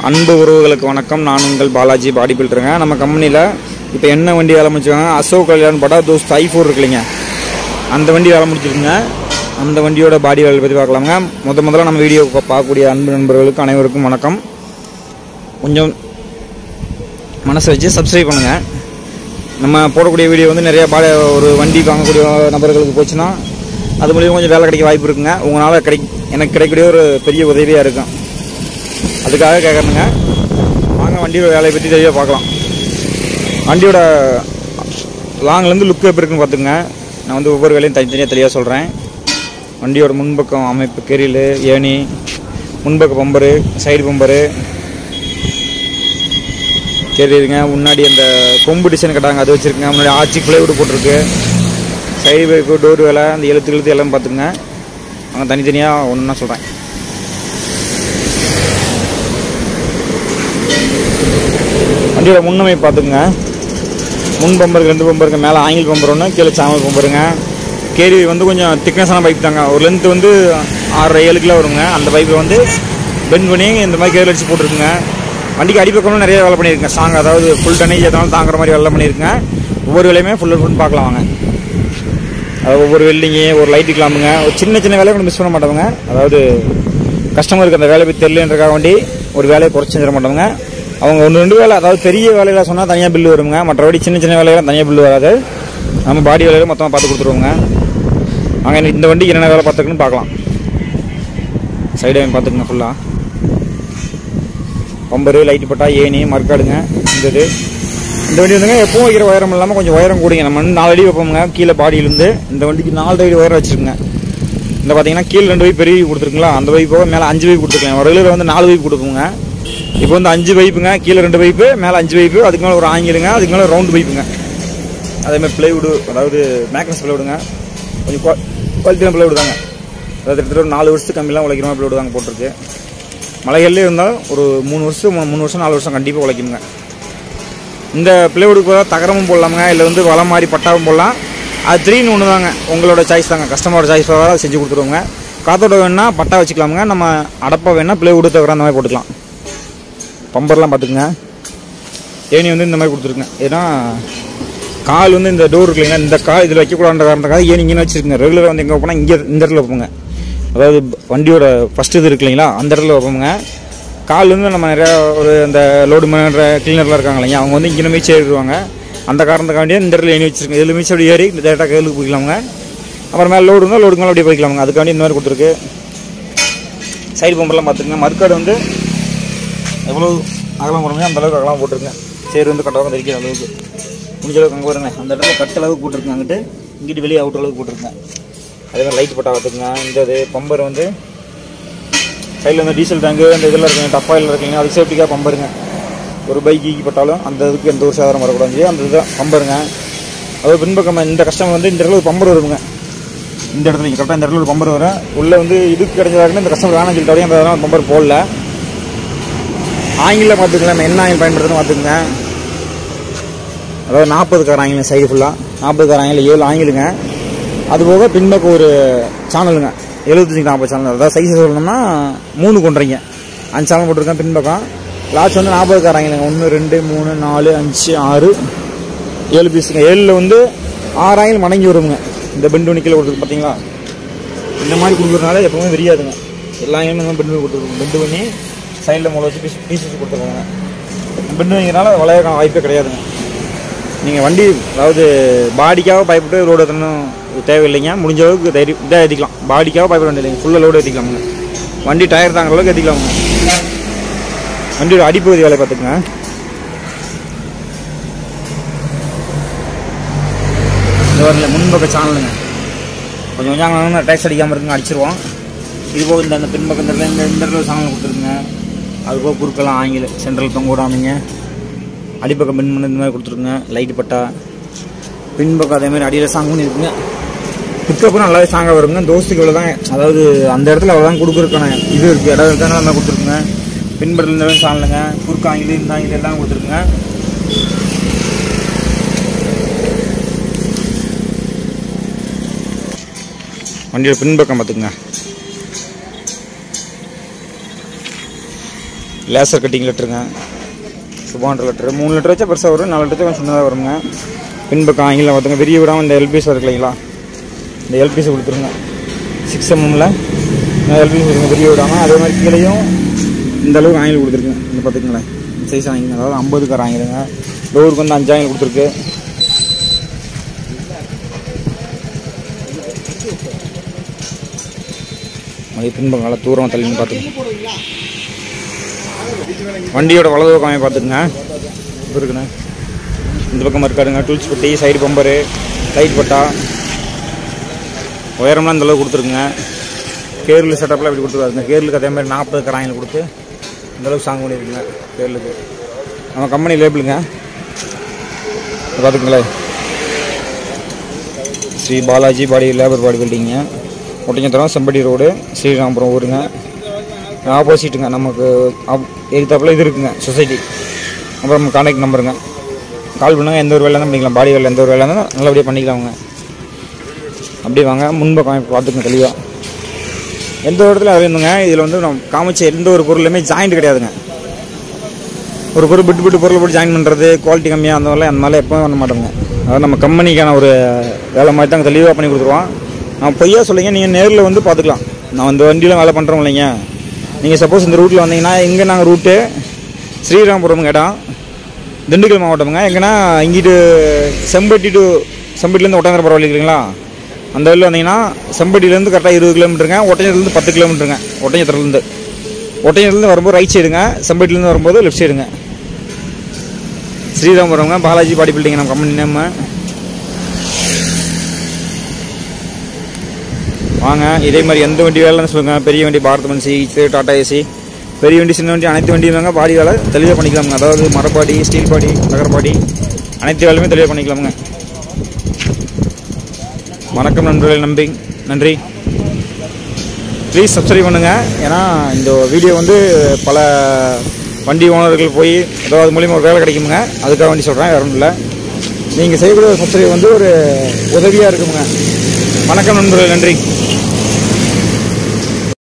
அன்பு உறவுகளுக்கு வணக்கம். நான் உங்கள் பாலாஜி பாடி பில்டருங்க. நம்ம கம்பெனியில் இப்போ என்ன வண்டி வேலை முடிச்சிருக்காங்க, அசோக் கல்யாண் பட்டா தோஸ்த் i4 இருக்கு இல்லைங்க, அந்த வண்டி வேலை முடிச்சிருக்குங்க. அந்த வண்டியோட பாடி வேலை பற்றி பார்க்கலாங்க. முதல்ல நம்ம வீடியோ பார்க்கக்கூடிய அன்பு நண்பர்களுக்கு அனைவருக்கும் வணக்கம். கொஞ்சம் மனசை வச்சு சப்ஸ்கிரைப் பண்ணுங்கள். நம்ம போடக்கூடிய வீடியோ வந்து நிறையா ஒரு வண்டி வாங்கக்கூடிய நபர்களுக்கு போச்சுன்னா அது மூலியமாக கொஞ்சம் வேலை கிடைக்க வாய்ப்பு இருக்குங்க. உங்களால் எனக்கு கிடைக்கக்கூடிய ஒரு பெரிய உதவியாக இருக்கும். அதுக்காக கேட்குறேங்க. வாங்க வண்டியோட வேலையை பற்றி தெளிவாக பார்க்கலாம். வண்டியோட லாங்லேருந்து லுக் எப்படி இருக்குன்னு பார்த்துங்க. நான் வந்து ஒவ்வொரு வேலையும் தனித்தனியாக தெளிவாக சொல்கிறேன். வண்டியோட முன்பக்கம் அமைப்பு, கெரில், ஏணி, முன்பக்க பம்பரு, சைடு பம்பரு தெரியுதுங்க. முன்னாடி அந்த கொம்பு டிசைன் கட்டாங்க, அது வச்சுருக்குங்க. முன்னாடி ஆச்சி பிளைவுட் போட்டிருக்கு. சைடு பைப்பு, டோர் வேலை, அந்த எழுத்து எல்லாம் பார்த்துங்க. அவங்க தனித்தனியாக ஒன்றுன்னா சொல்கிறேன். வண்டியோட முன்னமை பார்த்துக்குங்க. முன் பம்பருக்கு 2 பம்பருக்கு, மேலே ஆங்கிள் பம்பர் ஒன்று, கீழே சாமல் பம்பருங்க. கேரி வந்து கொஞ்சம் திக்னஸான பைப் தாங்க. ஒரு லென்த்து வந்து 6-7 கிலோ வருங்க. அந்த பைப்பை வந்து பெண்ட் பண்ணி இந்த மாதிரி கேரில் அடிச்சு போட்டிருக்குங்க. வண்டிக்கு அடிப்பக்கமும் நிறைய வேலை பண்ணியிருக்கேன். ஸ்ட்ராங், அதாவது ஃபுல் டனேஜ் எதனாலும் தாங்குற மாதிரி வேலை பண்ணியிருக்கேங்க. ஒவ்வொரு வேலையுமே ஃபுல் பார்க்கலாம் வாங்க. அதாவது ஒவ்வொரு வெல்டிங்கு, ஒரு லைட்டு கிளாம்புங்க, ஒரு சின்ன சின்ன வேலையை கூட மிஸ் பண்ண மாட்டோங்க. அதாவது கஸ்டமருக்கு அந்த வேலை போய் தெரியலன்றக்காக வேண்டி ஒரு வேலையை குறைச்சி செஞ்சிட மாட்டோங்க. அவங்க 1-2 வேலை, அதாவது பெரிய வேலையில் சொன்னால் தனியாக பில்லு வருங்க. மற்றபடி சின்ன சின்ன வேலையெல்லாம் தனியாக பில்லு வராது. நம்ம பாடி வேலையில் மொத்தமாக பார்த்து கொடுத்துருவோங்க. நாங்கள் இந்த வண்டிக்கு என்னென்ன வேலை பார்த்துருக்குன்னு பார்க்கலாம். சைடு பார்த்துக்குங்க. ஃபுல்லாக பம்பரு, லைட்டு பட்டா, ஏணி, மறுக்காடுங்க. இந்த வண்டி வந்துங்க எப்பவும் வைக்கிற உயரம் இல்லாமல் கொஞ்சம் உயரம் கூடிங்க. நம்ம 4 அடி வைப்போங்க கீழே பாடியிலேருந்து. இந்த வண்டிக்கு 4 அடி உயரம் வச்சுருக்குங்க. இந்த பார்த்தீங்கன்னா கீழே 2 பைப் பெரிய கொடுத்துருக்குங்களா, அந்த பைப் போக மேலே 5 பைப் கொடுத்துருக்கேன். ஒரு ரெகுலர் வந்து 4 பைப் கொடுப்போங்க. இப்போ வந்து 5 பைப்புங்க, கீழே 2 பைப்பு, மேலே 5 பைப்பு, அதுக்கு மேலே ஒரு ஆங்கிலுங்க, அதுக்கு மேலே ரவுண்டு பைப்புங்க. அதேமாதிரி பிளைவுடு, அதாவது மேக்னஸ் பிளைவுடுங்க. கொஞ்சம் குவாலிட்டியான பிளைவுடு தாங்க. அதாவது கிட்டத்தட்ட ஒரு 4 வருஷத்துக்கு கம்மியெல்லாம் உழைக்கிற மாதிரி பிளைவுடு தாங்க போட்டிருக்கு. மலைகள்லேயே இருந்தால் ஒரு 3 வருஷம் 4 வருஷம் கண்டிப்பாக உழைக்குங்க. இந்த பிளைவுடுக்கு போக தகரமும் போடலாமுங்க, இல்லை வந்து வலை மாதிரி பட்டாவும் போடலாம். அது 3-1 தாங்க. உங்களோட சாய்ஸ் தாங்க. கஸ்டமரோட சாய்ஸ் அதை செஞ்சு கொடுத்துருவோங்க. காத்தோட வேணுன்னா பட்டா வச்சுக்கலாமுங்க. நம்ம அடப்பா வேணால் பிளைவுடு தவிர அந்த மாதிரி போட்டுக்கலாம். பம்பர்லாம் பார்த்துக்குங்க. ஏணி வந்து இந்த மாதிரி கொடுத்துருக்குங்க. ஏன்னா கால் வந்து இந்த டோர் இருக்குல்லைங்க, இந்த கால் இதில் வைக்கக்கூடாதுன்ற காரணத்துக்காக ஏணி இங்கே வச்சுருக்குங்க. ரெகுலராக வந்து எங்கே வைப்போம்னா இங்கே இந்த இடத்துல வைப்போங்க. அதாவது வண்டியோட ஃபஸ்ட்டு இது இருக்கு இல்லைங்களா, அந்த இடத்துல வைப்போங்க. கால் வந்து நம்ம நிறையா ஒரு அந்த லோடு பண்ணுற கிளீனர்லாம் இருக்காங்க இல்லைங்க, அவங்க வந்து இங்கே மீச்சு ஏறிடுவாங்க. அந்த காரணத்துக்காண்டியே இந்த இடத்துல ஏணி வச்சுருக்கேன். இதில் மீச்சு அப்படி ஏறி இந்த டேரெக்டாக கைலுக்கு போய்க்கலாமுங்க. அப்புறம் மேலே லோடு இருந்தால் லோடுக்கு மேலே அப்படியே போய்க்கலாமுங்க. அதுக்காண்டி இந்த மாதிரி கொடுத்துருக்கு. சைடு பம்பர்லாம் பார்த்துக்குங்க. மறுக்காடு வந்து எவ்வளோ அகலம் போடுங்க அந்தளவுக்கு அகலம் போட்டிருக்கேன். சேரு வந்து கட்டவாக தெரிக்கிற அளவுக்கு முடிஞ்ச அளவுக்கு அங்கே வருங்க. அந்த இடத்துல கட்ட அளவுக்கு போட்டிருக்கேன். அங்கிட்டு இங்கிட்டு வெளியே அவுட்டர் அளவுக்கு போட்டிருக்கேன். அதே மாதிரி லைட் பட்டா பார்த்துக்குங்க. இந்த பம்பர் வந்து சைடில் வந்து டீசல் டேங்கு அந்த இதெல்லாம் இருக்குங்க, டப்பாயில் இருக்குங்க, அது சேஃப்டிக்காக பம்பருங்க. ஒரு பைக்கு பட்டாலும் அந்த இதுக்கு எந்த ஒரு சாதாரணம் வரக்கூடாது, அந்த இதுதான் பம்பருங்க. அதாவது பின்பக்கம் இந்த கஸ்டமர் வந்து இந்த இடத்துல ஒரு பம்பர் வருங்க. இந்த இடத்துல கரெக்டாக இந்த இடத்துல ஒரு பம்பர் வரும். உள்ளே வந்து இதுக்கு கிடைச்சதாருன்னு இந்த கஸ்டமர் வேணாம் சொல்லிட்டு அந்த இதெல்லாம் பம்பர் போடல. ஆங்கிலில் பார்த்துக்கலாம். என்ன ஆங்கில் பயன்படுத்துன்னு பார்த்துக்குங்க. அதாவது 40 கார் ஆங்கிலம் சைடு ஃபுல்லாக 40 கார் ஆங்கிலம் 7 ஆங்கிலுங்க. அதுபோக பின்பக்கம் ஒரு சேனலுங்க 75-40 சேனல். அதாவது சைஸ் சொல்லணும்னா 3 கொண்டுறீங்க 5 சேனல் போட்டிருக்கேன் பின்பக்கம். லாஸ்ட் வந்து 40 கார் ஆங்கிலுங்க. 1 2 3 4 5 6 7 பீஸுங்க. 7ல் வந்து 6 ஆங்கில் மடங்கி வருங்க. இந்த பெண்டு வணிக்கையில் கொடுத்துருக்கு பார்த்தீங்களா. இந்த மாதிரி கொடுக்குறதுனால எப்பவுமே தெரியாதுங்க. எல்லா ஆங்கிலுமே பெண்டு கொடுத்துருக்கோம். பெண்டு பண்ணி சைடில் மூளை வச்சு பீஸ் வச்சு கொடுத்துருவாங்க. பெண்டு வைக்கிறனால வளையக்கான வாய்ப்பே கிடையாதுங்க. நீங்கள் வண்டி அதாவது பாடிக்காக பயப்பட்டு ரோடு ஏற்றணும் தேவையில்லைங்க. முடிஞ்ச அளவுக்கு இதாக ஏற்றிக்கலாம். பாடிக்காக பயப்பட வேண்டிய இல்லைங்க, ஃபுல்லாக லோடு ஏற்றிக்கலாமுங்க. வண்டி டயர் தாங்கிற அளவுக்கு ஏற்றிக்கலாமுங்க. வண்டியோட அடிப்பகுதி வேலை பார்த்துக்குங்க. இந்த வரல முன்பக்க சேனலுங்க கொஞ்சம் கொஞ்சம் டேக்ஸ் அடிக்காமல் இருக்குங்க, அடிச்சிருவோம். இது போக இந்த பின்பக்கத்தில் இந்த இடத்துல சேனல் கொடுத்துருக்குங்க. அதுபோக குறுக்கெல்லாம் ஆங்கில சென்ட்ரல் தொங்க விடாமீங்க. அடிப்பக்கம் பின் பண்ண இந்த மாதிரி கொடுத்துருக்குங்க. லைட்டு பட்டா பின்பக்கம் அதேமாதிரி அடியில் சாங் பண்ணி இருக்குங்க. பிக்கப்பும் நல்லாவே சாங்காக வருங்க. தோஸ்துக்கு இவ்வளோ தான், அதாவது அந்த இடத்துல அவ்வளோதான் கொடுக்குறக்கான இது இருக்குது. இடம் இருந்தாலும் நல்லா கொடுத்துருக்குங்க. பின்பற்றில் இந்த சாணலுங்க, குறுக்கு ஆங்கில இந்த ஆங்கில எல்லாம் கொடுத்துருக்குங்க. வண்டியோட பின்பக்கம் பார்த்துக்குங்க. லேசர் கட்டிங் லெட்டருங்க, சுபான்ற லெட்டரு. 3 லிட்டர் வச்சா பெருசாக வரும், 4 லிட்டர் வச்சா சின்னதாக வருங்க. பின்பக்கம் ஆங்கில பார்த்துங்க, விரிய விடாமல் இந்த எல்பிஎஸ் இருக்கு இல்லைங்களா, இந்த எல்பிஎஸ் கொடுத்துருங்க. 6mm எல்பிஎஸ் கொடுத்துருங்க விரிய விடாமல். அதே மாதிரி கீழேயும் இந்த அளவுக்கு ஆங்கில் கொடுத்துருக்குங்க. இந்த பார்த்துக்குங்களேன் சைஸ் ஆங்கிங்க, அதாவது 50 கார ஆங்கிலுங்க. டோருக்கு வந்து 5 ஆங்கில் கொடுத்துருக்கு. பின்பங்கால தூரம் தள்ளின்னு பார்த்துக்கோங்க. வண்டியோட வலது பக்கம் பார்த்துக்குங்க இருக்குண்ணே. இந்த பக்கம் இருக்காருங்க டூல்ஸ் பட்டி, சைடு பம்பரு, லைட் பட்டா, உயரம்லாம் இந்தளவுக்கு கொடுத்துருக்குங்க. கேர்லு செட்டப்லாம் இப்படி கொடுத்துருக்காருங்க. கேர்லுக்கு அதே மாதிரி 40 கராயில் கொடுத்து இந்தளவுக்கு சாங் பண்ணியிருக்குங்க. கேர்லுக்கு நம்ம கம்பெனி லேபிளுங்க பார்த்துக்குங்களேன். ஸ்ரீ பாலாஜி பாடி லேபர் பாடி பில்டிங்க, ஒட்டஞ்சத்திரம், செம்பட்டி ரோடு, ஸ்ரீராமபுரம் ஊருங்க. ஆப்போசிட்டுங்க, நமக்கு எதிர்த்தாப்பில் இது இருக்குங்க சொசைட்டி. அப்புறம் நம்ம கான்டாக்ட் நம்பருங்க, கால் பண்ணுங்க. எந்த ஒரு வேலை தான் பண்ணிக்கலாம், பாடி வேலை எந்த ஒரு வேலை இருந்தாலும் நல்லபடியாக பண்ணிக்கலாமுங்க. அப்படியே வாங்க முன்பக்கம் பார்த்துக்குங்க தெளிவாக. எந்த ஒரு இடத்துல அது இருந்துங்க. இதில் வந்து நம்ம காமிச்ச எந்த ஒரு பொருளுமே ஜாயிண்ட் கிடையாதுங்க. ஒரு பொருள் விட்டு பொருளை போட்டு ஜாயின் பண்ணுறது, குவாலிட்டி கம்மியாக அந்த மாதிரிலாம் எப்போவும் பண்ண மாட்டோங்க. அதாவது நம்ம கம்பெனிக்கான ஒரு வேலை மாதிரி தான் தெளிவாக பண்ணி கொடுத்துருவோம். நான் பொய்யா சொல்லிங்க, நீங்கள் நேரில் வந்து பார்த்துக்கலாம். நான் இந்த வண்டியில் வேலை பண்ணுறோம் இல்லைங்க. நீங்கள் சப்போஸ் இந்த ரூட்டில் வந்தீங்கன்னா, எங்கே நாங்கள் ரூட்டு ஸ்ரீராமபுரம் இடம், திண்டுக்கல் மாவட்டமுங்க. எங்கன்னா இங்கிட்டு செம்பட்டிலேருந்து ஒட்டஞ்சத்திரம் பரவாயில்ல இல்லைங்களா, அந்த வழியில் வந்தீங்கன்னா செம்பட்டிலேருந்து கரெக்டாக 20 கிலோமீட்டருங்க, ஒட்டஞ்சத்திரத்துலேருந்து 10 கிலோமீட்டருங்க. ஒட்டஞ்சத்திரத்துலேருந்து வரும்போது ரைட் சைடுங்க, செம்பட்டிலேருந்து வரும்போது லெஃப்ட் சைடுங்க. ஸ்ரீராமபுரம்ங்க, பாலாஜி பாடி பில்டிங் நம்ம கம்பெனி நேம். வாங்க இதே மாதிரி எந்த வண்டி வேலைன்னு சொல்லுங்கள். பெரிய வண்டி பாரத் பென்சி, டாடா ஏசி, பெரிய வண்டி சின்ன வண்டி அனைத்து வண்டியும் வாங்க. பாடி வேலை தெளிவாக பண்ணிக்கலாமுங்க. அதாவது மரப்பாடி, ஸ்டீல் பாடி, நகர்பாடி அனைத்து வேலையுமே தெளிவாக பண்ணிக்கலாமுங்க. வணக்கம் நண்பர்களே, நன்றி. ப்ளீஸ் சப்ஸ்கிரைப் பண்ணுங்கள். ஏன்னா இந்த வீடியோ வந்து பல வண்டி ஓனர்கள் போய் ஏதாவது மூலியமாக ஒரு வேலை கிடைக்குமுங்க. அதுக்காக வண்டி சொல்கிறேன், வேற ஒன்றும் இல்லை. நீங்கள் செய்யக்கூடிய சப்ஸ்கிரைப் வந்து ஒரு உதவியாக இருக்குமுங்க. வணக்கம் நண்பர்களே, நன்றி.